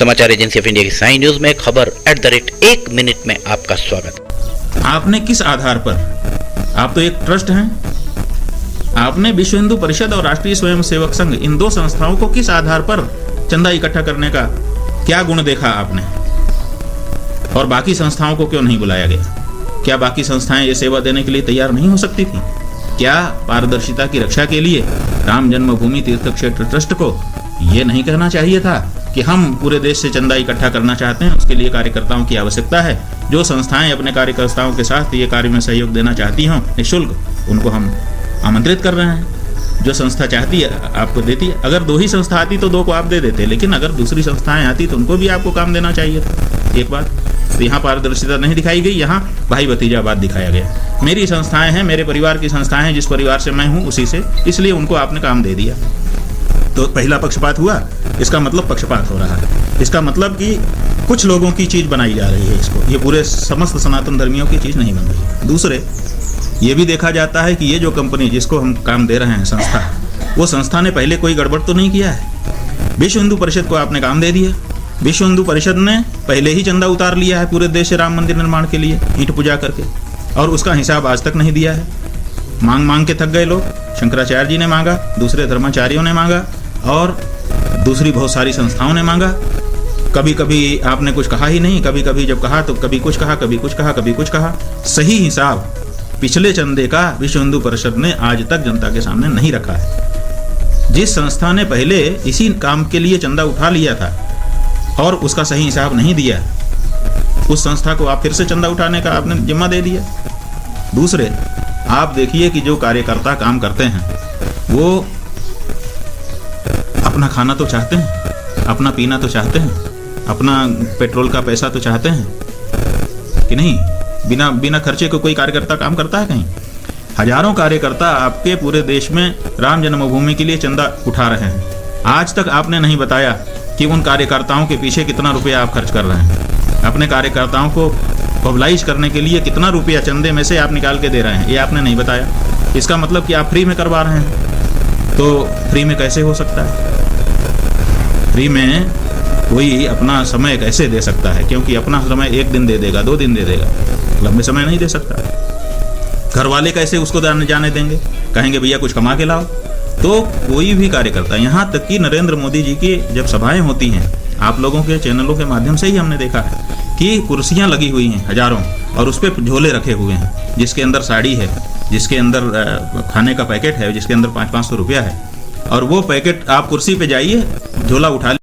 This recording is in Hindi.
समाचार एजेंसी ऑफ इंडिया की साई न्यूज में खबर @1 मिनट में आपका स्वागत। आपने किस आधार पर, आप तो एक ट्रस्ट हैं, आपने विश्व हिंदू परिषद और राष्ट्रीय स्वयंसेवक संघ इन दो संस्थाओं को किस आधार पर चंदा इकट्ठा करने का क्या गुण देखा आपने, और बाकी संस्थाओं को क्यों नहीं बुलाया गया? क्या बाकी संस्थाएं ये सेवा देने के लिए तैयार नहीं हो सकती थी? क्या पारदर्शिता की रक्षा के लिए राम जन्मभूमि तीर्थ क्षेत्र ट्रस्ट को ये नहीं कहना चाहिए था कि हम पूरे देश से चंदा इकट्ठा करना चाहते हैं, उसके लिए कार्यकर्ताओं की आवश्यकता है। जो संस्थाएं अपने कार्यकर्ताओं के साथ ये कार्य में सहयोग देना चाहती हों निःशुल्क, उनको हम आमंत्रित कर रहे हैं। जो संस्था चाहती है आपको देती है। अगर 2 ही संस्था आती तो 2 को आप दे देते, लेकिन अगर दूसरी संस्थाएं आती तो उनको भी आपको काम देना चाहिए था। एक बात तो यहाँ पारदर्शिता नहीं दिखाई गई, यहाँ भाई भतीजावाद दिखाया गया। मेरी संस्थाएं हैं, मेरे परिवार की संस्थाएं हैं, जिस परिवार से मैं हूँ उसी से, इसलिए उनको आपने काम दे दिया। तो पहला पक्षपात हुआ, इसका मतलब पक्षपात हो रहा है। इसका मतलब कि कुछ लोगों की चीज बनाई जा रही है इसको, ये पूरे समस्त सनातन धर्मियों की चीज नहीं बन रही है। दूसरे, ये भी देखा जाता है कि ये जो कंपनी जिसको हम काम दे रहे हैं संस्था, वो संस्था ने पहले कोई गड़बड़ तो नहीं किया है। विश्व हिंदू परिषद को आपने काम दे दिया। विश्व हिंदू परिषद ने पहले ही चंदा उतार लिया है पूरे देश से राम मंदिर निर्माण के लिए ईंट पूजा करके, और उसका हिसाब आज तक नहीं दिया है। मांग मांग के थक गए लोग। शंकराचार्य जी ने मांगा, दूसरे धर्माचार्यों ने मांगा, और दूसरी बहुत सारी संस्थाओं ने मांगा। कभी कभी आपने कुछ कहा ही नहीं, कभी कभी जब कहा तो कभी कुछ कहा, कभी कुछ कहा, कभी कुछ कहा। सही हिसाब पिछले चंदे का विश्व हिंदू परिषद ने आज तक जनता के सामने नहीं रखा है। जिस संस्था ने पहले इसी काम के लिए चंदा उठा लिया था और उसका सही हिसाब नहीं दिया, उस संस्था को आप फिर से चंदा उठाने का आपने जिम्मा दे दिया। दूसरे, आप देखिए कि जो कार्यकर्ता काम करते हैं वो अपना खाना तो चाहते हैं, अपना पीना तो चाहते हैं, अपना पेट्रोल का पैसा तो चाहते हैं कि नहीं? बिना खर्चे को कोई कार्यकर्ता काम करता है कहीं? हजारों कार्यकर्ता आपके पूरे देश में राम जन्मभूमि के लिए चंदा उठा रहे हैं। आज तक आपने नहीं बताया कि उन कार्यकर्ताओं के पीछे कितना रुपया आप खर्च कर रहे हैं। अपने कार्यकर्ताओं को मोबिलाइज करने के लिए कितना रुपया चंदे में से आप निकाल के दे रहे हैं, ये आपने नहीं बताया। इसका मतलब कि आप फ्री में करवा रहे हैं। तो फ्री में कैसे हो सकता है? फ्री में कोई अपना समय कैसे दे सकता है? क्योंकि अपना समय 1 दिन दे देगा, 2 दिन दे देगा, लंबे समय नहीं दे सकता। घर वाले कैसे उसको जाने देंगे? कहेंगे भैया कुछ कमा के लाओ। तो कोई भी कार्यकर्ता, यहाँ तक कि नरेंद्र मोदी जी की जब सभाएं होती हैं, आप लोगों के चैनलों के माध्यम से ही हमने देखा है कि कुर्सियां लगी हुई हैं हजारों, और उस पर झोले रखे हुए हैं जिसके अंदर साड़ी है, जिसके अंदर खाने का पैकेट है, जिसके अंदर 500-500 रुपया है, और वो पैकेट आप कुर्सी पे जाइए, झोला उठा